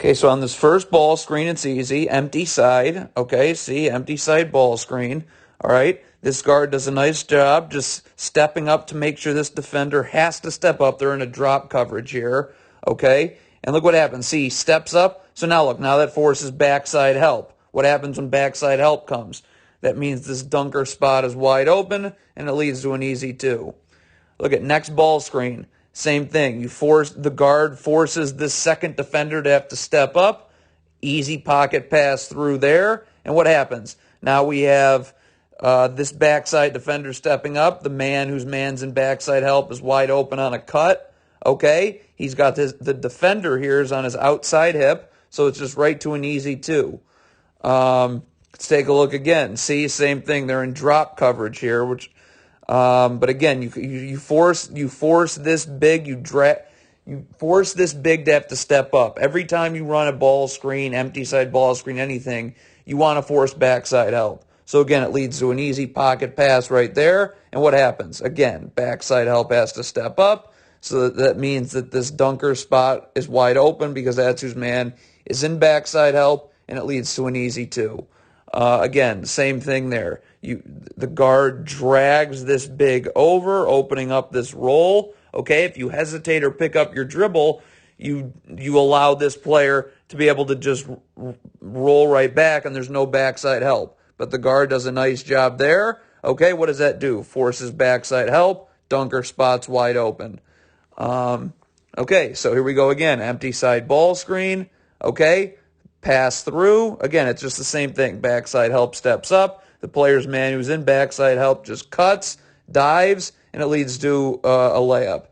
Okay, so on this first ball screen, it's easy. Empty side. Okay, see, empty side ball screen. All right, this guard does a nice job just stepping up to make sure this defender has to step up. They're in a drop coverage here. Okay, and look what happens. See, he steps up. So now look, now that forces backside help. What happens when backside help comes? That means this dunker spot is wide open, and it leads to an easy two. Look at next ball screen. Same thing. The guard forces this second defender to have to step up. Easy pocket pass through there. And what happens? Now we have this backside defender stepping up. The man whose man's in backside help is wide open on a cut. Okay? He's got the defender here is on his outside hip. So it's just right to an easy two. Let's take a look again. See, same thing. They're in drop coverage here, which... but again, you force this big, you force this big to have to step up. Every time you run a ball screen, empty side ball screen, anything, you want to force backside help. So again, it leads to an easy pocket pass right there. And what happens? Again, backside help has to step up. So that means that this dunker spot is wide open because that's whose man is in backside help, and it leads to an easy two. Again, same thing there. The guard drags this big over, opening up this roll. Okay, if you hesitate or pick up your dribble, you allow this player to be able to just roll right back, and there's no backside help. But the guard does a nice job there. Okay, what does that do? Forces backside help. Dunker spot's wide open. Okay, so here we go again. Empty side ball screen. Okay. Pass through. Again, it's just the same thing. Backside help steps up. The player's man who's in backside help just cuts, dives, and it leads to a layup.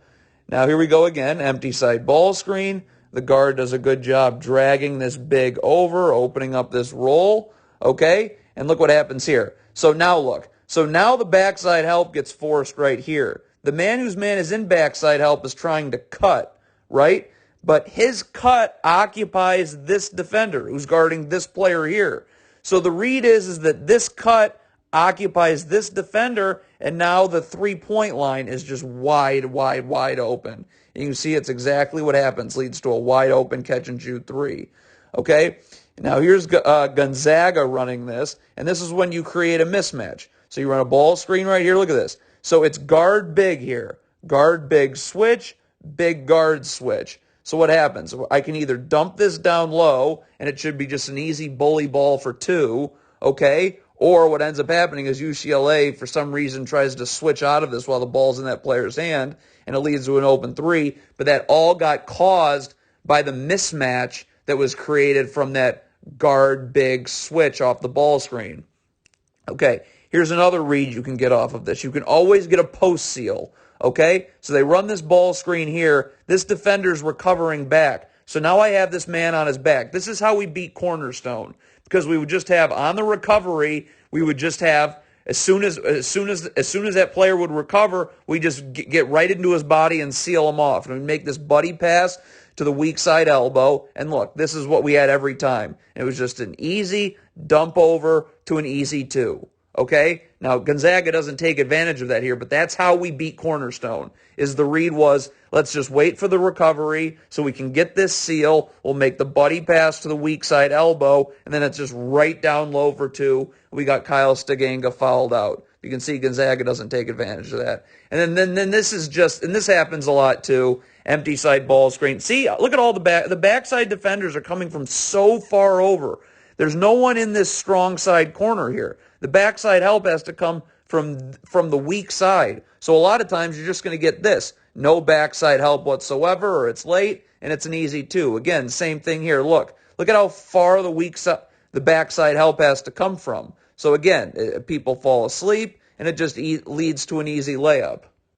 Now here we go again. Empty side ball screen. The guard does a good job dragging this big over, opening up this roll. Okay? And look what happens here. So now look. So now the backside help gets forced right here. The man whose man is in backside help is trying to cut, right? But his cut occupies this defender who's guarding this player here. So the read is that this cut occupies this defender, and now the three-point line is just wide open. You can see it's exactly what happens. Leads to a wide open catch and shoot three. Okay? Now here's Gonzaga running this, and this is when you create a mismatch. So you run a ball screen right here. Look at this. So it's guard big here. Guard big switch, big guard switch. So what happens? I can either dump this down low, and it should be just an easy bully ball for two, okay? Or what ends up happening is UCLA, for some reason, tries to switch out of this while the ball's in that player's hand, and it leads to an open three. But that all got caused by the mismatch that was created from that guard big switch off the ball screen. Okay, here's another read you can get off of this. You can always get a post seal. Okay, so they run this ball screen here. This defender's recovering back. So now I have this man on his back. This is how we beat Cornerstone, because we would just have on the recovery, we would just have as soon as that player would recover, we just get right into his body and seal him off. And we make this buddy pass to the weak side elbow. And look, this is what we had every time. It was just an easy dump over to an easy two. Okay? Now, Gonzaga doesn't take advantage of that here, but that's how we beat Cornerstone, is the read was, let's just wait for the recovery so we can get this seal. We'll make the buddy pass to the weak side elbow, and then it's just right down low for two. We got Kyle Stiganga fouled out. You can see Gonzaga doesn't take advantage of that. And then this is just, and this happens a lot too, empty side ball screen. See, look at all the backside defenders are coming from so far over. There's no one in this strong side corner here. The backside help has to come from the weak side. So a lot of times you're just going to get this. No backside help whatsoever, or it's late, and it's an easy two. Again, same thing here. Look at how far the backside help has to come from. So again, people fall asleep, and it just leads to an easy layup.